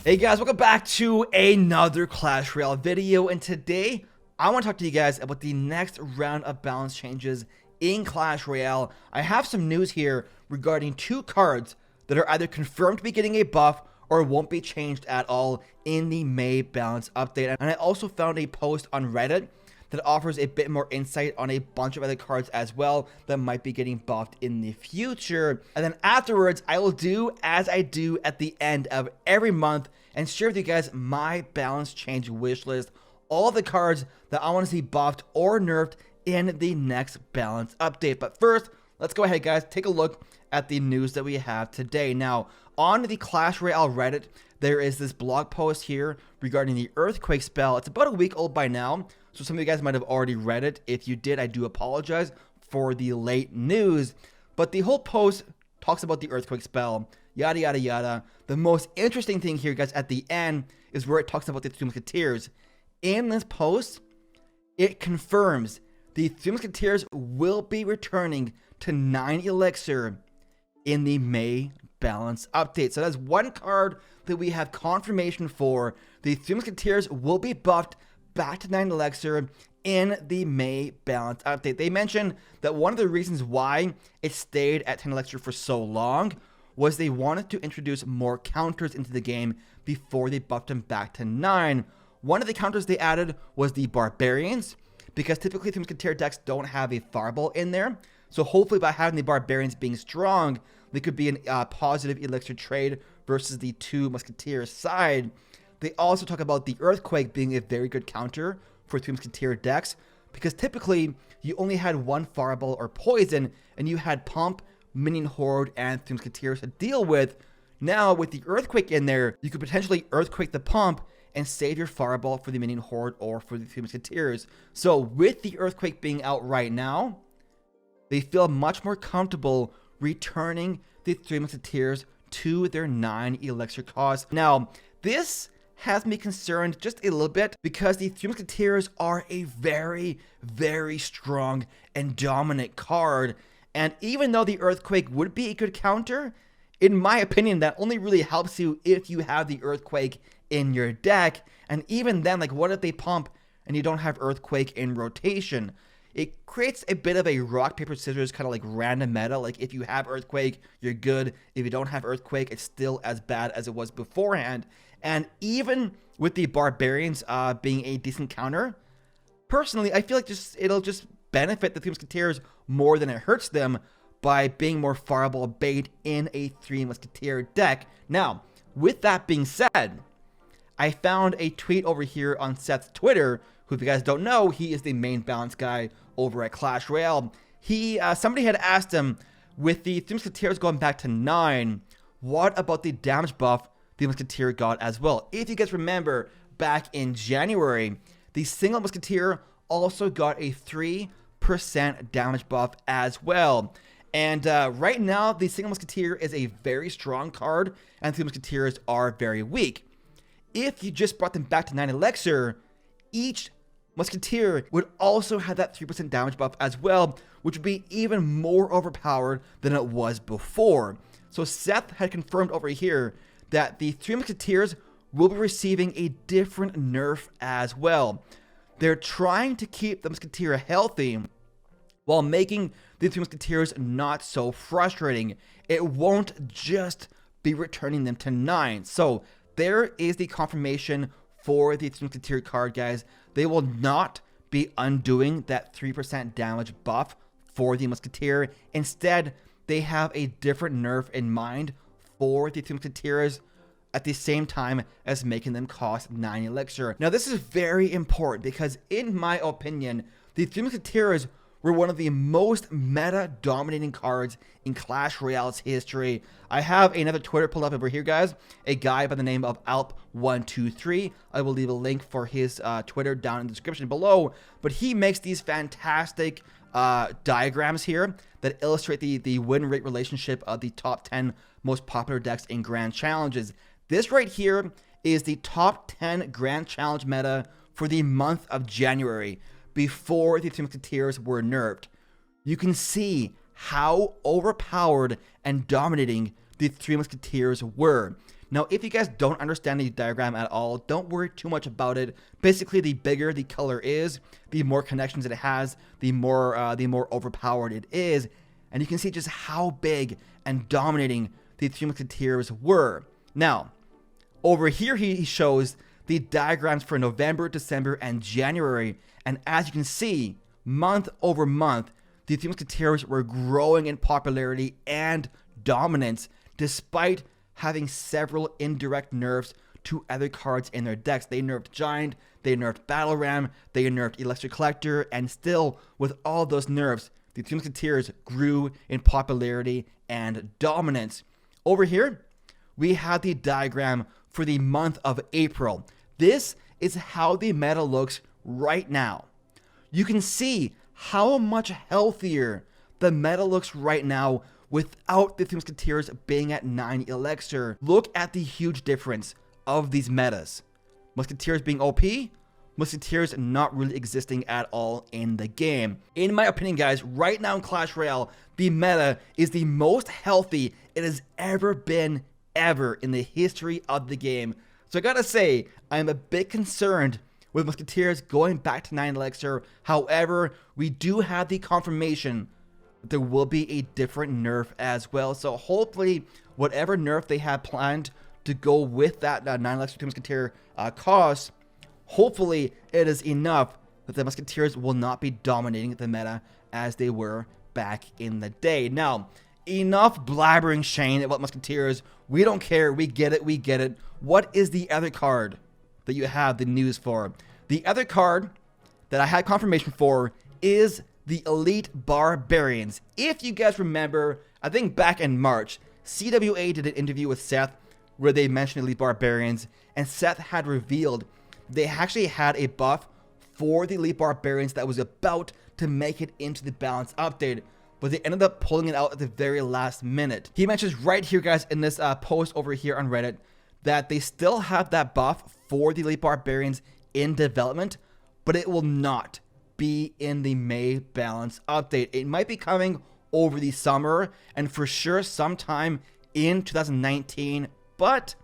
Hey guys, welcome back to another Clash Royale video, and today I want to talk to you guys about the next round of balance changes in Clash Royale. I have some news here regarding two cards that are either confirmed to be getting a buff or won't be changed at all in the May balance update. And I also found a post on Reddit that offers a bit more insight on a bunch of other cards as well that might be getting buffed in the future. And then afterwards, I will do as I do at the end of every month and share with you guys my balance change wish list, all the cards that I want to see buffed or nerfed in the next balance update. But first, let's go ahead, guys, take a look at the news that we have today. Now, on the Clash Royale Reddit, there is this blog post here regarding the Earthquake spell. It's about a week old by now, so some of you guys might have already read it. If you did, I do apologize for the late news. But the whole post talks about the Earthquake spell, yada, yada, yada. The most interesting thing here, guys, at the end is where it talks about the three Musketeers. In this post, it confirms the three Musketeers will be returning to 9 Elixir in the May balance update. So that's one card that we have confirmation for. The three Musketeers will be buffed back to 9 Elixir in the May balance update. They mentioned that one of the reasons why it stayed at 10 Elixir for so long was they wanted to introduce more counters into the game before they buffed them back to 9. One of the counters they added was the Barbarians, because typically the Musketeer decks don't have a Fireball in there. So hopefully by having the Barbarians being strong, they could be a positive Elixir trade versus the two Musketeer side. They also talk about the Earthquake being a very good counter for three Musketeer decks, because typically you only had one Fireball or Poison, and you had Pump, Minion Horde, and three Musketeers to deal with. Now with the Earthquake in there, you could potentially Earthquake the Pump and save your Fireball for the Minion Horde or for the three Musketeers. So with the Earthquake being out right now, they feel much more comfortable returning the three Musketeers to their 9 Elixir cost. Now, this has me concerned just a little bit because the three Musketeers are a very, very strong and dominant card. And even though the Earthquake would be a good counter, in my opinion, that only really helps you if you have the Earthquake in your deck. And even then, like, what if they pump and you don't have Earthquake in rotation? It creates a bit of a rock, paper, scissors kind of like random meta. Like, if you have Earthquake, you're good. If you don't have Earthquake, it's still as bad as it was beforehand. And even with the Barbarians being a decent counter, personally, I feel like it'll just benefit the three Musketeers more than it hurts them by being more Fireball bait in a three Musketeer deck. Now, with that being said, I found a tweet over here on Seth's Twitter, who, if you guys don't know, he is the main balance guy over at Clash Royale. Somebody had asked him, with the three Musketeers going back to 9, what about the damage buff the Musketeer got as well? If you guys remember, back in January, the single Musketeer also got a 3% damage buff as well. And right now, the single Musketeer is a very strong card, and the Musketeers are very weak. If you just brought them back to 9 Elixir, each Musketeer would also have that 3% damage buff as well, which would be even more overpowered than it was before. So Seth had confirmed over here that the three Musketeers will be receiving a different nerf as well. They're trying to keep the Musketeer healthy while making the three Musketeers not so frustrating. It won't just be returning them to 9. So there is the confirmation for the three Musketeer card, guys. They will not be undoing that 3% damage buff for the Musketeer. Instead, they have a different nerf in mind for the three Musketeers at the same time as making them cost 9 Elixir. Now, this is very important because, in my opinion, the three Musketeers were one of the most meta-dominating cards in Clash Royale's history. I have another Twitter pulled up over here, guys. A guy by the name of Alp123. I will leave a link for his Twitter down in the description below. But he makes these fantastic diagrams here that illustrate the win rate relationship of the top 10 most popular decks in Grand Challenges. This right here is the top 10 Grand Challenge meta for the month of January, before the three Musketeers were nerfed. You can see how overpowered and dominating the three Musketeers were. Now, if you guys don't understand the diagram at all, don't worry too much about it. Basically, the bigger the color is, the more connections it has, the more overpowered it is. And you can see just how big and dominating the three Musketeers were. Now, over here he shows the diagrams for November, December, and January. And as you can see, month over month, the three Musketeers were growing in popularity and dominance, despite having several indirect nerfs to other cards in their decks. They nerfed Giant, they nerfed Battle Ram, they nerfed Elixir Collector, and still, with all those nerfs, the three Musketeers grew in popularity and dominance. Over here, we have the diagram for the month of April. This is how the meta looks right now. You can see how much healthier the meta looks right now without the three Musketeers being at 9 Elixir. Look at the huge difference of these metas. Musketeers being OP, Musketeers not really existing at all in the game. In my opinion, guys, right now in Clash Royale, the meta is the most healthy it has ever been in the history of the game. So I gotta say, I'm a bit concerned with Musketeers going back to 9 Elixir. However, we do have the confirmation that there will be a different nerf as well. So hopefully, whatever nerf they have planned to go with that 9 Elixir to Musketeer cost, hopefully it is enough that the Musketeers will not be dominating the meta as they were back in the day. Now, enough blabbering Shane about Musketeers. We don't care. We get it. What is the other card that you have the news for? The other card that I had confirmation for is the Elite Barbarians. If you guys remember, I think back in March, CWA did an interview with Seth where they mentioned Elite Barbarians, and Seth had revealed they actually had a buff for the Elite Barbarians that was about to make it into the Balance update, but they ended up pulling it out at the very last minute. He mentions right here, guys, in this post over here on Reddit, that they still have that buff for the Elite Barbarians in development, but it will not be in the May Balance update. It might be coming over the summer, and for sure sometime in 2019, but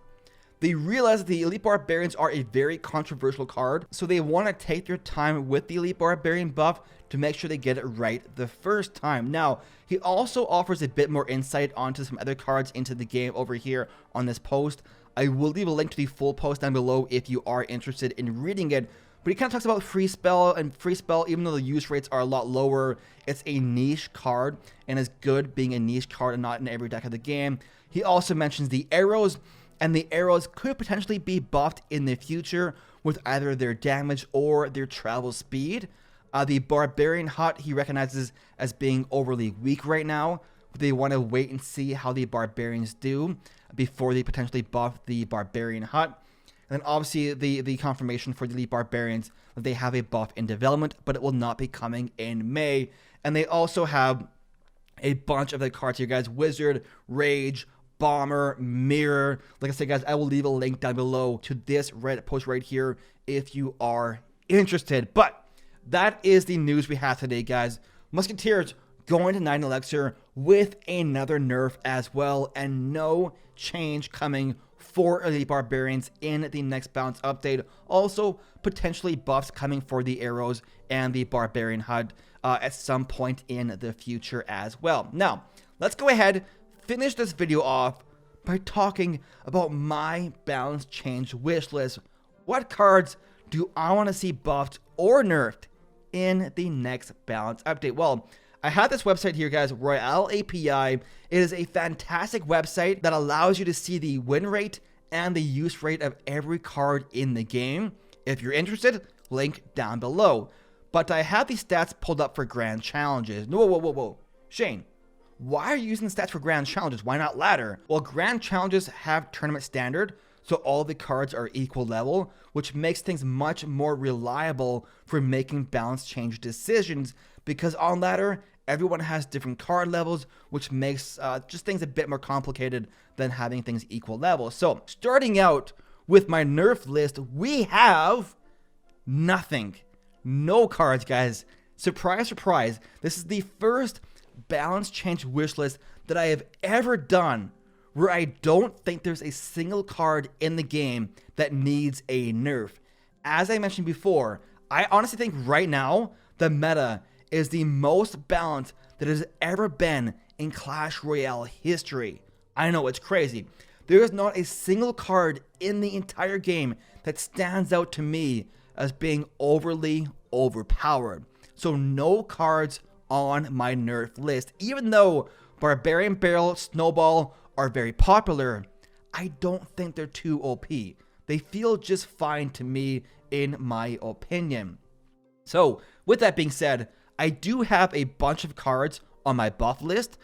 they realize that the Elite Barbarians are a very controversial card, so they want to take their time with the Elite Barbarian buff to make sure they get it right the first time. Now, he also offers a bit more insight onto some other cards into the game over here on this post. I will leave a link to the full post down below if you are interested in reading it. But he kind of talks about Free Spell, and Free Spell, even though the use rates are a lot lower, it's a niche card, and is good being a niche card and not in every deck of the game. He also mentions the arrows, and the arrows could potentially be buffed in the future with either their damage or their travel speed. The Barbarian Hut he recognizes as being overly weak right now. They want to wait and see how the Barbarians do before they potentially buff the Barbarian Hut. And then obviously the confirmation for the Elite Barbarians that they have a buff in development, but it will not be coming in May. And they also have a bunch of the cards here, guys. Wizard, Rage, Bomber, Mirror. Like I said, guys, I will leave a link down below to this Reddit post right here if you are interested. But that is the news we have today, guys. Musketeers going to 9 Elixir with another nerf as well, and no change coming for Elite Barbarians in the next Balance update. Also, potentially buffs coming for the arrows and the Barbarian HUD at some point in the future as well. Now, let's go ahead, finish this video off by talking about my balance change wish list. What cards do I want to see buffed or nerfed in the next Balance update? Well, I have this website here, guys, Royale API. It is a fantastic website that allows you to see the win rate and the use rate of every card in the game. If you're interested, link down below. But I have these stats pulled up for grand challenges. Whoa. Shane, why are you using the stats for grand challenges? Why not ladder? Well, grand challenges have tournament standard, so all the cards are equal level, which makes things much more reliable for making balance change decisions, because on ladder, everyone has different card levels, which makes just things a bit more complicated than having things equal level. So starting out with my nerf list, we have nothing. No cards, guys. Surprise, surprise. This is the first balance change wish list that I have ever done where I don't think there's a single card in the game that needs a nerf. As I mentioned before, I honestly think right now the meta is the most balanced that has ever been in Clash Royale history. I know it's crazy. There is not a single card in the entire game that stands out to me as being overly overpowered. So no cards on my nerf list. Even though Barbarian, Barrel, Snowball are very popular, I don't think they're too OP. They feel just fine to me in my opinion. So with that being said, I do have a bunch of cards on my buff list.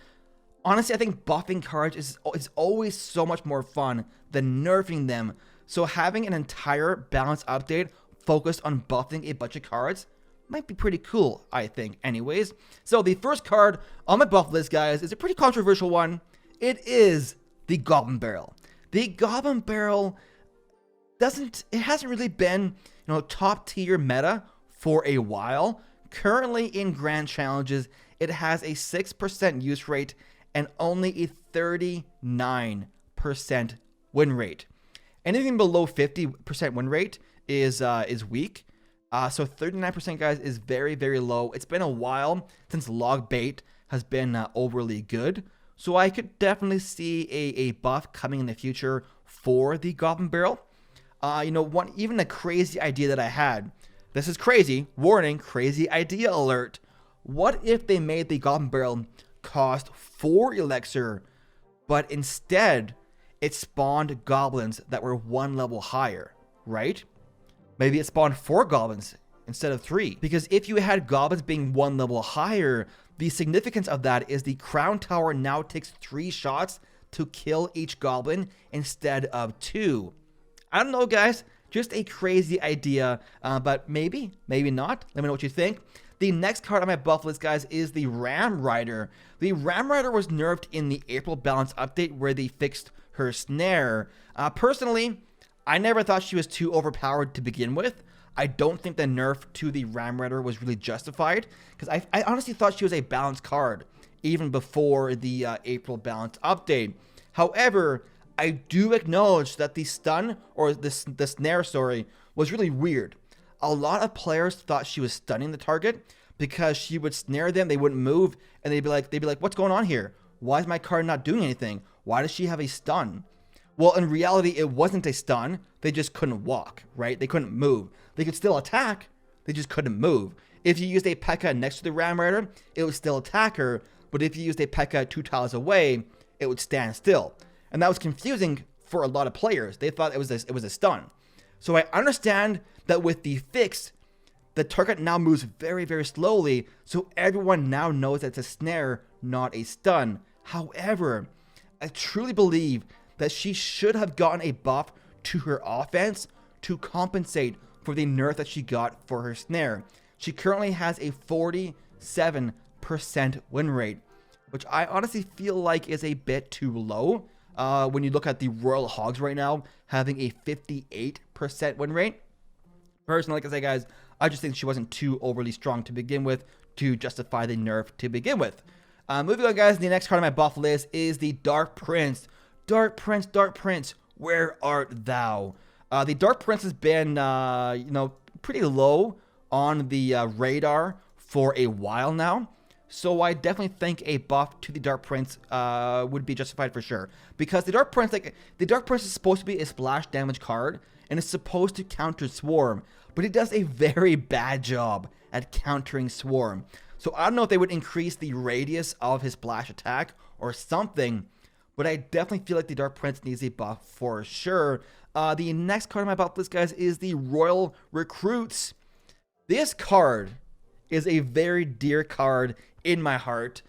Honestly, I think buffing cards is always so much more fun than nerfing them. So having an entire balance update focused on buffing a bunch of cards might be pretty cool, I think, anyways. So the first card on my buff list, guys, is a pretty controversial one. It is the Goblin Barrel. The Goblin Barrel hasn't really been, top tier meta for a while. Currently in grand challenges, it has a 6% use rate and only a 39% win rate. Anything below 50% win rate is weak. So 39%, guys, is very, very low. It's been a while since log bait has been overly good. So I could definitely see a buff coming in the future for the Goblin Barrel. Even a crazy idea that I had. This is crazy. Warning, crazy idea alert. What if they made the Goblin Barrel cost 4 Elixir, but instead it spawned goblins that were 1 level higher, right? Maybe it spawned 4 goblins instead of 3. Because if you had goblins being 1 level higher, the significance of that is the crown tower now takes 3 shots to kill each goblin instead of 2. I don't know, guys. Just a crazy idea, but maybe not. Let me know what you think. The next card on my buff list, guys, is the Ram Rider. The Ram Rider was nerfed in the April balance update where they fixed her snare. Personally, I never thought she was too overpowered to begin with. I don't think the nerf to the Ram Rider was really justified because I honestly thought she was a balanced card even before the April balance update. However, I do acknowledge that the stun or the snare, was really weird. A lot of players thought she was stunning the target because she would snare them, they wouldn't move, and they'd be like, what's going on here? Why is my card not doing anything? Why does she have a stun? Well, in reality, it wasn't a stun. They just couldn't walk, right? They couldn't move. They could still attack. They just couldn't move. If you used a P.E.K.K.A. next to the Ram Rider, it would still attack her. But if you used a P.E.K.K.A. 2 tiles away, it would stand still. And that was confusing for a lot of players. They thought it was a stun. So I understand that with the fix, the target now moves very, very slowly. So everyone now knows that it's a snare, not a stun. However, I truly believe that she should have gotten a buff to her offense to compensate for the nerf that she got for her snare. She currently has a 47% win rate, which I honestly feel like is a bit too low. When you look at the Royal Hogs right now, having a 58% win rate. Personally, like I say, guys, I just think she wasn't too overly strong to begin with to justify the nerf to begin with. Moving on, guys, the next card on my buff list is the Dark Prince. Dark Prince, where art thou? The Dark Prince has been, pretty low on the radar for a while now. So I definitely think a buff to the Dark Prince would be justified for sure. Because the Dark Prince, is supposed to be a splash damage card, and it's supposed to counter Swarm, but it does a very bad job at countering Swarm. So I don't know if they would increase the radius of his splash attack or something, but I definitely feel like the Dark Prince needs a buff for sure. The next card on my buff list, guys, is the Royal Recruits. This card is a very dear card in my heart.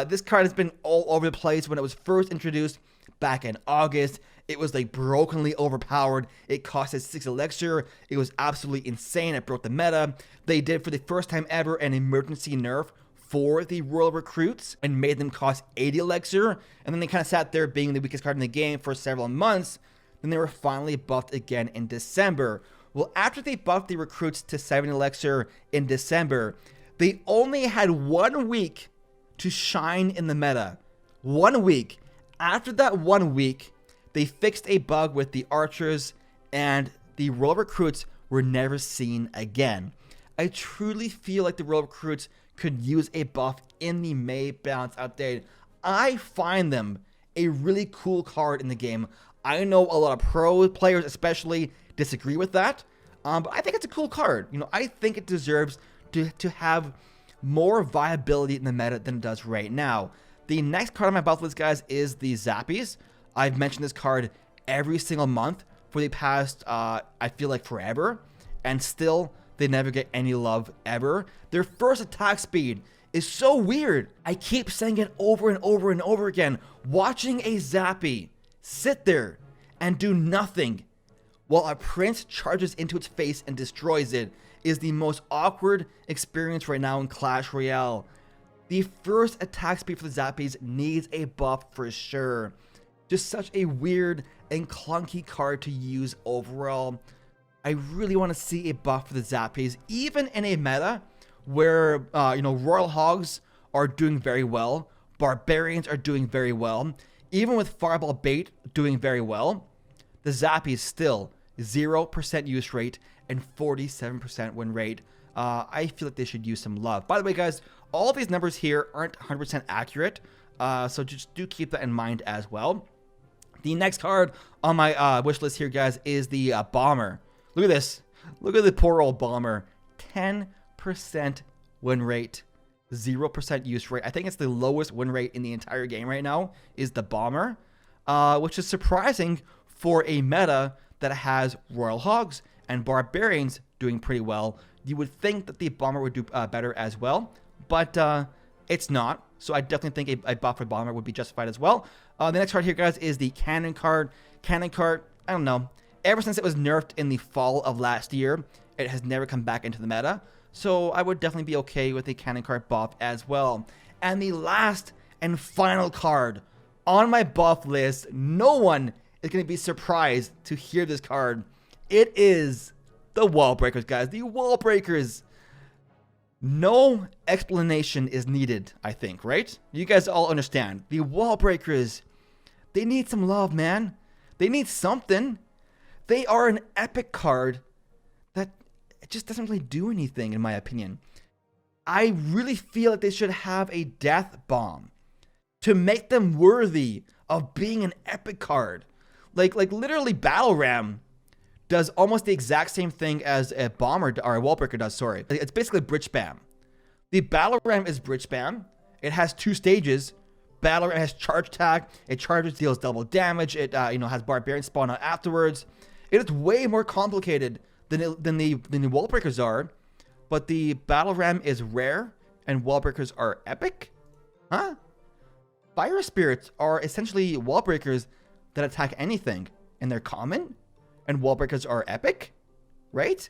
This card has been all over the place. When it was first introduced back in August, it was like brokenly overpowered. It costed 6 Elixir. It was absolutely insane. It broke the meta. They did for the first time ever an emergency nerf for the Royal Recruits and made them cost 80 Elixir. And then they kind of sat there being the weakest card in the game for several months. Then they were finally buffed again in December. Well, after they buffed the Recruits to 7 Elixir in December, they only had 1 week to shine in the meta. 1 week. After that 1 week, they fixed a bug with the archers, and the Royal recruits were never seen again. I truly feel like the Royal recruits could use a buff in the May balance update. I find them a really cool card in the game. I know a lot of pro players especially disagree with that, but I think it's a cool card. You know, I think it deserves to have more viability in the meta than it does right now. The next card on my buff list, guys, is the Zappies. I've mentioned this card every single month for the past, I feel like forever, and still they never get any love ever. Their first attack speed is so weird. I keep saying it over and over and over again. Watching a Zappy sit there and do nothing while a prince charges into its face and destroys it is the most awkward experience right now in Clash Royale. The first attack speed for the Zappies needs a buff for sure. Just such a weird and clunky card to use overall. I really want to see a buff for the Zappies, even in a meta where, you know, Royal Hogs are doing very well, Barbarians are doing very well, even with Fireball Bait doing very well. The Zappies still 0% use rate and 47% win rate. I feel like they should use some love. By the way, guys, all of these numbers here aren't 100% accurate, so just do keep that in mind as well. The next card on my wish list here, guys, is the Bomber. Look at this. Look at the poor old Bomber. 10% win rate, 0% use rate. I think it's the lowest win rate in the entire game right now is the Bomber, which is surprising for a meta that has Royal Hogs and Barbarians doing pretty well. You would think that the Bomber would do better as well, but it's not. So I definitely think a buff for Bomber would be justified as well. The next card here, guys, is the Cannon card. Cannon card, I don't know. Ever since it was nerfed in the fall of last year, it has never come back into the meta. So I would definitely be okay with the Cannon card buff as well. And the last and final card on my buff list, no one is going to be surprised to hear this card. It is the Wall Breakers, guys. The Wall Breakers. No explanation is needed, I think, right? You guys all understand. The Wall Breakers, they need some love, man. They need something. They are an epic card that just doesn't really do anything, in my opinion. I really feel like they should have a death bomb to make them worthy of being an epic card. Like literally Battle Ram does almost the exact same thing as a Bomber or a Wall Breaker does, sorry. It's basically bridge spam. The Battle Ram is bridge spam. It has 2 stages. Battle Ram has charge attack. It charges, deals double damage. It has Barbarian spawn out afterwards. It is way more complicated than the Wall Breakers are, but the Battle Ram is rare and Wall Breakers are epic? Huh? Fire Spirits are essentially Wall Breakers that attack anything, and they're common, and Wall Breakers are epic, right?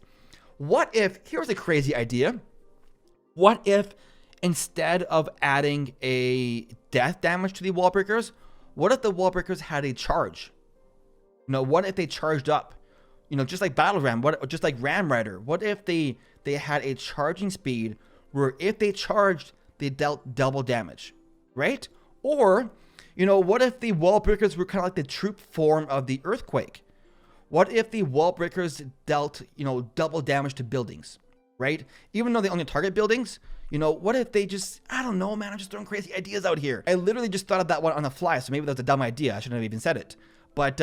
What if, here's a crazy idea, what if instead of adding a death damage to the Wall Breakers, what if the Wall Breakers had a charge? You know, what if they charged up? You know, just like Battle Ram, just like Ram Rider, what if they had a charging speed where if they charged, they dealt double damage, right? Or, you know, what if the Wall Breakers were kind of like the troop form of the Earthquake? What if the Wall Breakers dealt, you know, double damage to buildings, right? Even though they only target buildings, you know, what if they just, I don't know, man, I'm just throwing crazy ideas out here. I literally just thought of that one on the fly, so maybe that was a dumb idea. I shouldn't have even said it. But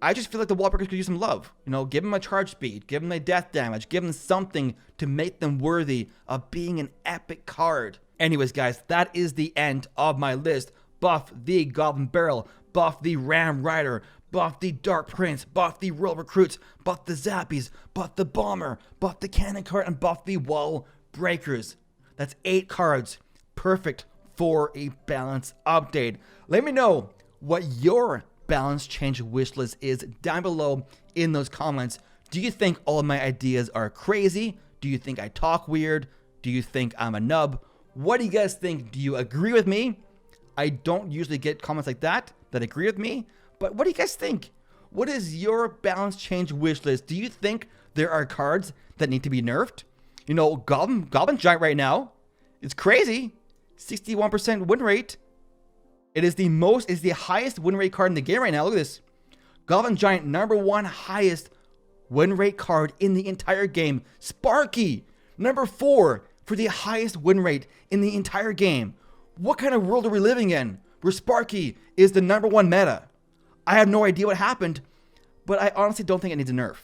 I just feel like the Wall Breakers could use some love. You know, give them a charge speed, give them a death damage, give them something to make them worthy of being an epic card. Anyways, guys, that is the end of my list. Buff the Goblin Barrel, buff the Ram Rider, buff the Dark Prince, buff the Royal Recruits, buff the Zappies, buff the Bomber, buff the Cannon card, and buff the Wall Breakers. That's 8 cards. Perfect for a balance update. Let me know what your balance change wish list is down below in those comments. Do you think all of my ideas are crazy? Do you think I talk weird? Do you think I'm a nub? What do you guys think? Do you agree with me? I don't usually get comments like that agree with me, but what do you guys think? What is your balance change wish list? Do you think there are cards that need to be nerfed? You know, Goblin Giant right now, it's crazy. 61% win rate. It is the highest win rate card in the game right now. Look at this. Goblin Giant, #1 highest win rate card in the entire game. Sparky, #4 for the highest win rate in the entire game. What kind of world are we living in where Sparky is the #1 meta? I have no idea what happened, but I honestly don't think it needs a nerf.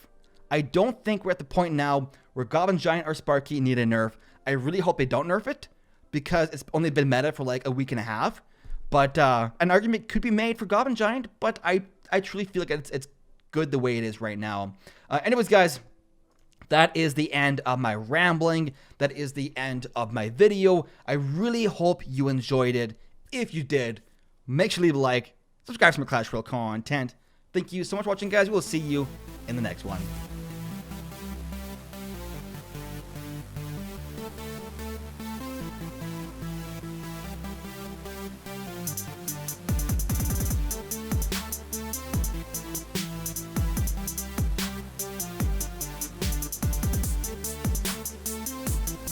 I don't think we're at the point now where Goblin Giant or Sparky need a nerf. I really hope they don't nerf it because it's only been meta for like a week and a half. But an argument could be made for Goblin Giant, but I truly feel like it's good the way it is right now. Anyways, guys, that is the end of my rambling. That is the end of my video. I really hope you enjoyed it. If you did, make sure to leave a like, subscribe for more Clash Royale content. Thank you so much for watching, guys. We'll see you in the next one.